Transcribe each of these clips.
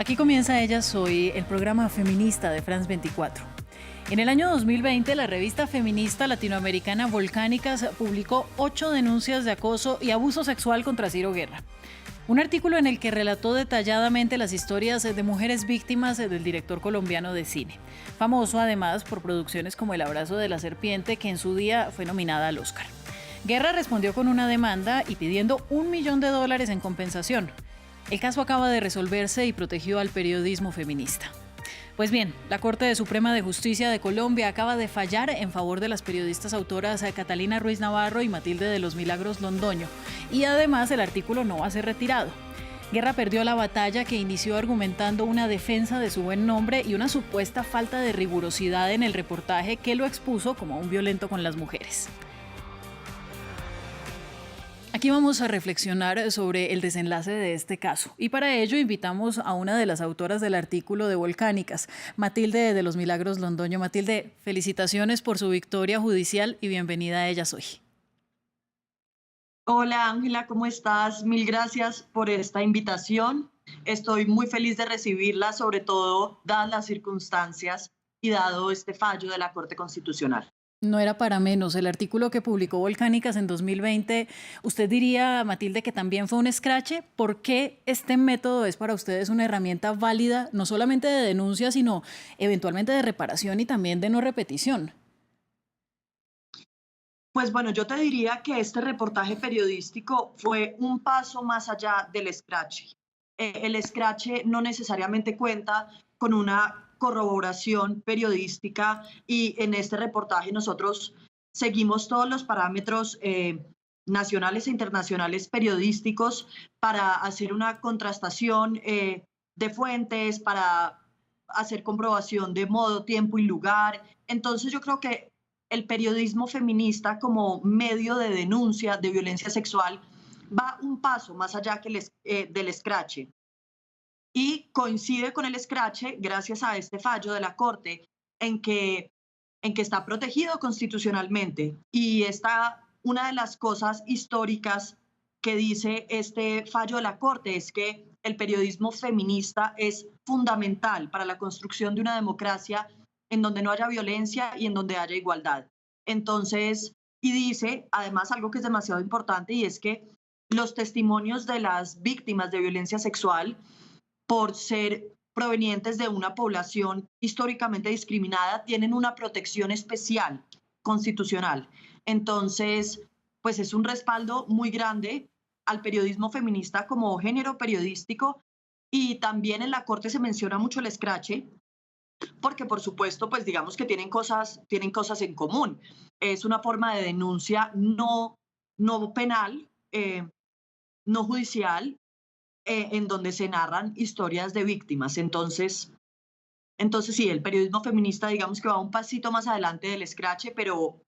Aquí comienza Ella Soy, el programa feminista de France 24. En el año 2020, la revista feminista latinoamericana Volcánicas publicó 8 denuncias de acoso y abuso sexual contra Ciro Guerra. Un artículo en el que relató detalladamente las historias de mujeres víctimas del director colombiano de cine, famoso además por producciones como El abrazo de la serpiente, que en su día fue nominada al Oscar. Guerra respondió con una demanda y pidiendo $1 millón en compensación. El caso acaba de resolverse y protegió al periodismo feminista. Pues bien, la Corte Suprema de Justicia de Colombia acaba de fallar en favor de las periodistas autoras Catalina Ruiz Navarro y Matilde de los Milagros Londoño, y además el artículo no va a ser retirado. Guerra perdió la batalla que inició argumentando una defensa de su buen nombre y una supuesta falta de rigurosidad en el reportaje que lo expuso como un violento con las mujeres. Aquí vamos a reflexionar sobre el desenlace de este caso y para ello invitamos a una de las autoras del artículo de Volcánicas, Matilde de los Milagros Londoño. Matilde, felicitaciones por su victoria judicial y bienvenida a Ella Soy. Hola Ángela, ¿cómo estás? Mil gracias por esta invitación. Estoy muy feliz de recibirla, sobre todo dadas las circunstancias y dado este fallo de la Corte Constitucional. No era para menos. El artículo que publicó Volcánicas en 2020, ¿usted diría, Matilde, que también fue un escrache? ¿Por qué este método es para ustedes una herramienta válida, no solamente de denuncia, sino eventualmente de reparación y también de no repetición? Pues bueno, yo te diría que este reportaje periodístico fue un paso más allá del escrache. El escrache no necesariamente cuenta con una corroboración periodística y en este reportaje nosotros seguimos todos los parámetros nacionales e internacionales periodísticos para hacer una contrastación de fuentes, para hacer comprobación de modo, tiempo y lugar. Entonces yo creo que el periodismo feminista como medio de denuncia de violencia sexual va un paso más allá que del escrache. Y coincide con el escrache gracias a este fallo de la Corte en que está protegido constitucionalmente. Y una de las cosas históricas que dice este fallo de la Corte es que el periodismo feminista es fundamental para la construcción de una democracia en donde no haya violencia y en donde haya igualdad. Entonces, y dice además algo que es demasiado importante, y es que los testimonios de las víctimas de violencia sexual, por ser provenientes de una población históricamente discriminada, tienen una protección especial constitucional. Entonces, pues es un respaldo muy grande al periodismo feminista como género periodístico, y también en la Corte se menciona mucho el escrache, porque por supuesto, pues digamos que tienen cosas en común. Es una forma de denuncia no penal, no judicial, en donde se narran historias de víctimas. Entonces sí, el periodismo feminista digamos que va un pasito más adelante del escrache, pero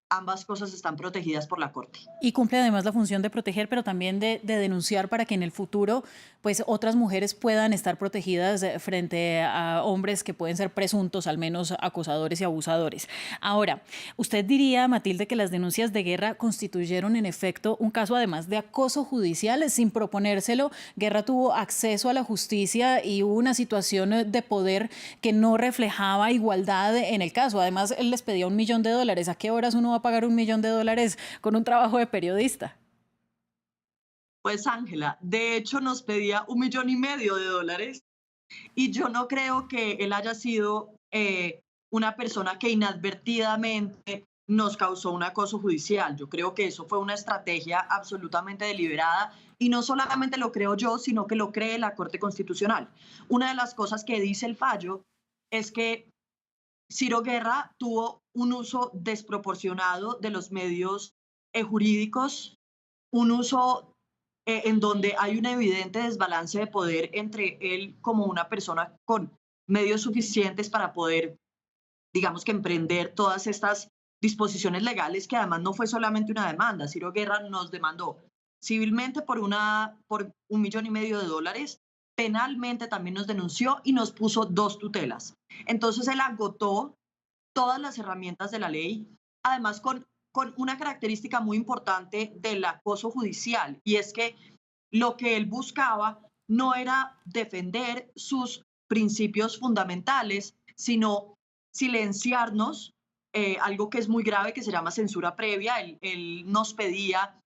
ambas cosas están protegidas por la Corte. Y cumple además la función de proteger, pero también de denunciar para que en el futuro pues otras mujeres puedan estar protegidas frente a hombres que pueden ser presuntos, al menos acosadores y abusadores. Ahora, ¿usted diría, Matilde, que las denuncias de Guerra constituyeron en efecto un caso además de acoso judicial? Sin proponérselo, Guerra tuvo acceso a la justicia y hubo una situación de poder que no reflejaba igualdad en el caso. Además, él les pedía $1 millón. ¿A qué horas uno va a pagar $1 millón con un trabajo de periodista? Pues Ángela, de hecho nos pedía $1,5 millones, y yo no creo que él haya sido una persona que inadvertidamente nos causó un acoso judicial. Yo creo que eso fue una estrategia absolutamente deliberada, y no solamente lo creo yo, sino que lo cree la Corte Constitucional. Una de las cosas que dice el fallo es que Ciro Guerra tuvo un uso desproporcionado de los medios jurídicos, un uso en donde hay un evidente desbalance de poder entre él como una persona con medios suficientes para poder, digamos que emprender todas estas disposiciones legales, que además no fue solamente una demanda. Ciro Guerra nos demandó civilmente por $1,5 millones, penalmente también nos denunció y nos puso 2 tutelas. Entonces él agotó todas las herramientas de la ley, además con una característica muy importante del acoso judicial, y es que lo que él buscaba no era defender sus principios fundamentales, sino silenciarnos, algo que es muy grave, que se llama censura previa. Él nos pedía,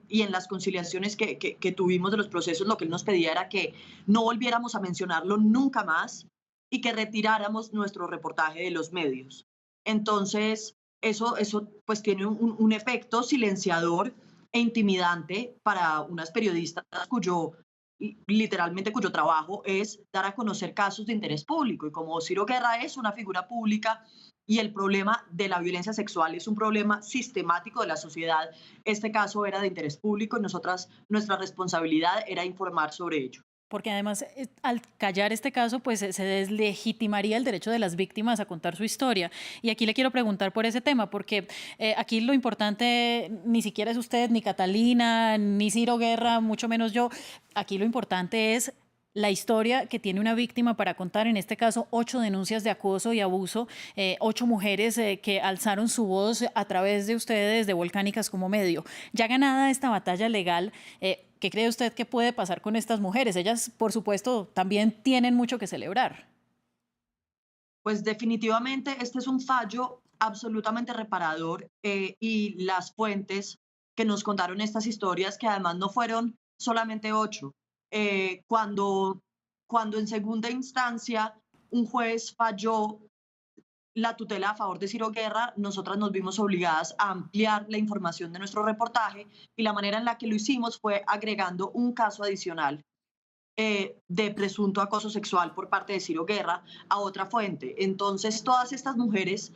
y en las conciliaciones que tuvimos de los procesos, lo que él nos pedía era que no volviéramos a mencionarlo nunca más y que retiráramos nuestro reportaje de los medios. Entonces, eso pues tiene un efecto silenciador e intimidante para unas periodistas literalmente cuyo trabajo es dar a conocer casos de interés público. Y como Ciro Guerra es una figura pública y el problema de la violencia sexual es un problema sistemático de la sociedad, este caso era de interés público y nuestra responsabilidad era informar sobre ello. Porque además, al callar este caso, pues se deslegitimaría el derecho de las víctimas a contar su historia. Y aquí le quiero preguntar por ese tema, porque aquí lo importante ni siquiera es usted, ni Catalina, ni Ciro Guerra, mucho menos yo. Aquí lo importante es la historia que tiene una víctima para contar, en este caso 8 denuncias de acoso y abuso, 8 mujeres que alzaron su voz a través de ustedes, de Volcánicas como medio. Ya ganada esta batalla legal, ¿qué cree usted que puede pasar con estas mujeres? Ellas, por supuesto, también tienen mucho que celebrar. Pues definitivamente este es un fallo absolutamente reparador, y las fuentes que nos contaron estas historias, que además no fueron solamente 8, cuando en segunda instancia un juez falló la tutela a favor de Ciro Guerra, nosotras nos vimos obligadas a ampliar la información de nuestro reportaje, y la manera en la que lo hicimos fue agregando un caso adicional, de presunto acoso sexual por parte de Ciro Guerra a otra fuente. Entonces, todas estas mujeres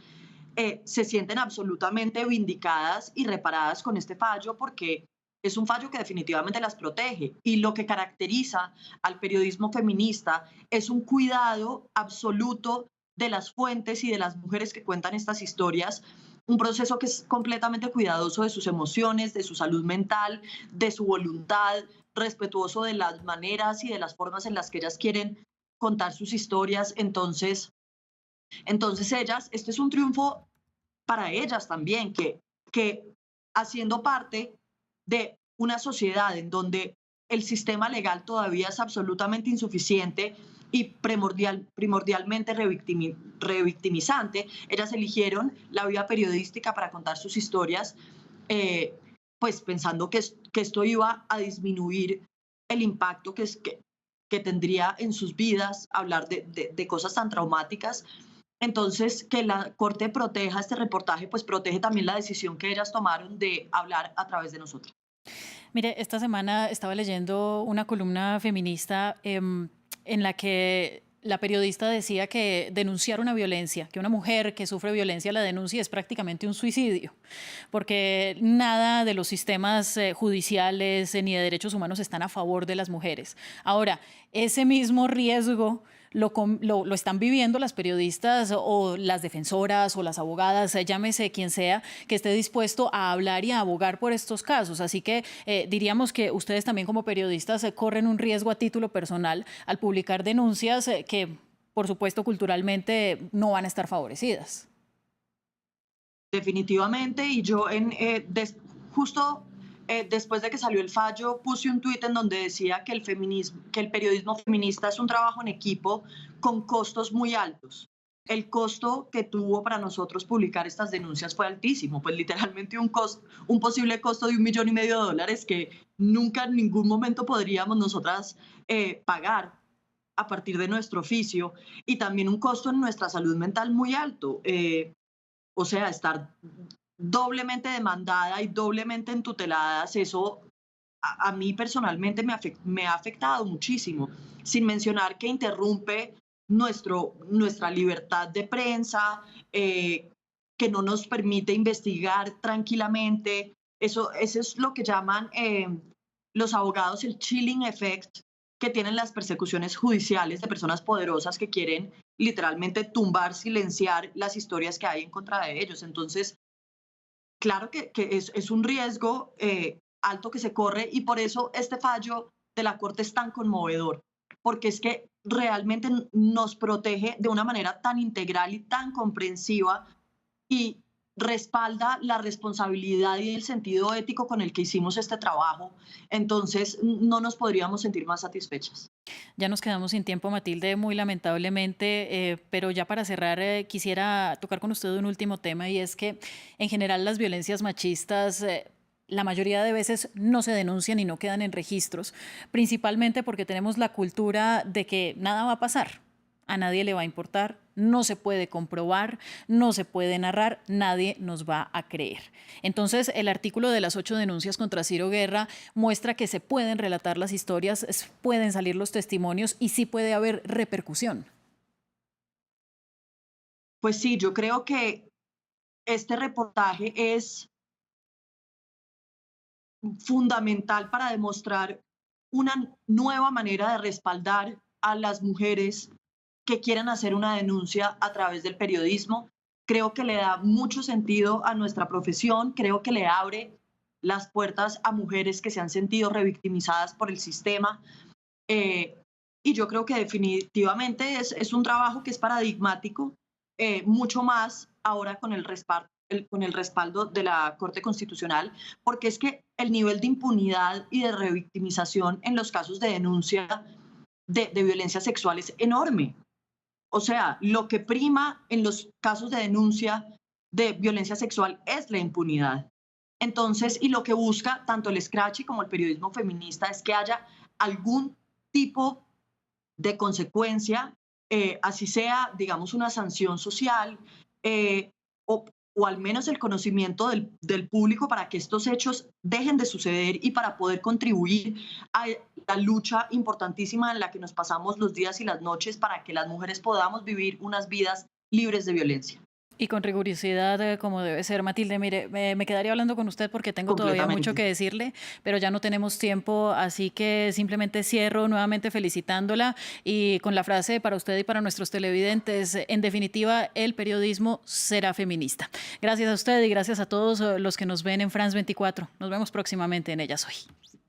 se sienten absolutamente vindicadas y reparadas con este fallo, porque es un fallo que definitivamente las protege. Y lo que caracteriza al periodismo feminista es un cuidado absoluto de las fuentes y de las mujeres que cuentan estas historias, un proceso que es completamente cuidadoso de sus emociones, de su salud mental, de su voluntad, respetuoso de las maneras y de las formas en las que ellas quieren contar sus historias. Entonces ellas, este es un triunfo para ellas también, que haciendo parte de una sociedad en donde el sistema legal todavía es absolutamente insuficiente y primordialmente revictimizante, ellas eligieron la vía periodística para contar sus historias, pues pensando que esto iba a disminuir el impacto que tendría en sus vidas hablar de cosas tan traumáticas. Entonces, que la Corte proteja este reportaje, pues protege también la decisión que ellas tomaron de hablar a través de nosotros. Mire, esta semana estaba leyendo una columna feminista en la que la periodista decía que denunciar una violencia, que una mujer que sufre violencia la denuncie, es prácticamente un suicidio, porque nada de los sistemas judiciales ni de derechos humanos están a favor de las mujeres. Ahora, ese mismo riesgo lo están viviendo las periodistas o las defensoras o las abogadas, llámese quien sea, que esté dispuesto a hablar y a abogar por estos casos. Así que diríamos que ustedes también como periodistas corren un riesgo a título personal al publicar denuncias que, por supuesto, culturalmente no van a estar favorecidas. Definitivamente, y yo justo después de que salió el fallo, puse un tuit en donde decía que el periodismo feminista es un trabajo en equipo con costos muy altos. El costo que tuvo para nosotros publicar estas denuncias fue altísimo, pues literalmente un posible costo de $1,500,000 que nunca en ningún momento podríamos nosotras pagar a partir de nuestro oficio, y también un costo en nuestra salud mental muy alto. O sea, estar doblemente demandada y doblemente entuteladas, eso a mí personalmente me ha afectado muchísimo, sin mencionar que interrumpe nuestra libertad de prensa, que no nos permite investigar tranquilamente. Eso es lo que llaman los abogados el chilling effect que tienen las persecuciones judiciales de personas poderosas que quieren literalmente tumbar, silenciar las historias que hay en contra de ellos. Entonces, claro que es un riesgo alto que se corre, y por eso este fallo de la Corte es tan conmovedor, porque es que realmente nos protege de una manera tan integral y tan comprensiva, y respalda la responsabilidad y el sentido ético con el que hicimos este trabajo, entonces no nos podríamos sentir más satisfechas. Ya nos quedamos sin tiempo, Matilde, muy lamentablemente, pero ya para cerrar, quisiera tocar con usted un último tema y es que en general las violencias machistas la mayoría de veces no se denuncian y no quedan en registros, principalmente porque tenemos la cultura de que nada va a pasar, a nadie le va a importar, no se puede comprobar, no se puede narrar, nadie nos va a creer. Entonces, el artículo de las 8 denuncias contra Ciro Guerra muestra que se pueden relatar las historias, pueden salir los testimonios y sí puede haber repercusión. Pues sí, yo creo que este reportaje es fundamental para demostrar una nueva manera de respaldar a las mujeres que quieran hacer una denuncia a través del periodismo. Creo que le da mucho sentido a nuestra profesión, creo que le abre las puertas a mujeres que se han sentido revictimizadas por el sistema. eh, y yo creo que definitivamente es un trabajo que es paradigmático, mucho más ahora con con el respaldo de la Corte Constitucional, porque es que el nivel de impunidad y de revictimización en los casos de denuncia de violencia sexual es enorme. O sea, lo que prima en los casos de denuncia de violencia sexual es la impunidad. Entonces, y lo que busca tanto el Scratchy como el periodismo feminista es que haya algún tipo de consecuencia, así sea, digamos, una sanción social, eh, o, o, al menos el conocimiento del público para que estos hechos dejen de suceder y para poder contribuir a la lucha importantísima en la que nos pasamos los días y las noches para que las mujeres podamos vivir unas vidas libres de violencia. Y con rigurosidad, como debe ser, Matilde. Mire, me quedaría hablando con usted porque tengo todavía mucho que decirle, pero ya no tenemos tiempo, así que simplemente cierro nuevamente felicitándola y con la frase para usted y para nuestros televidentes: en definitiva, el periodismo será feminista. Gracias a usted y gracias a todos los que nos ven en France 24. Nos vemos próximamente en Ellas Hoy.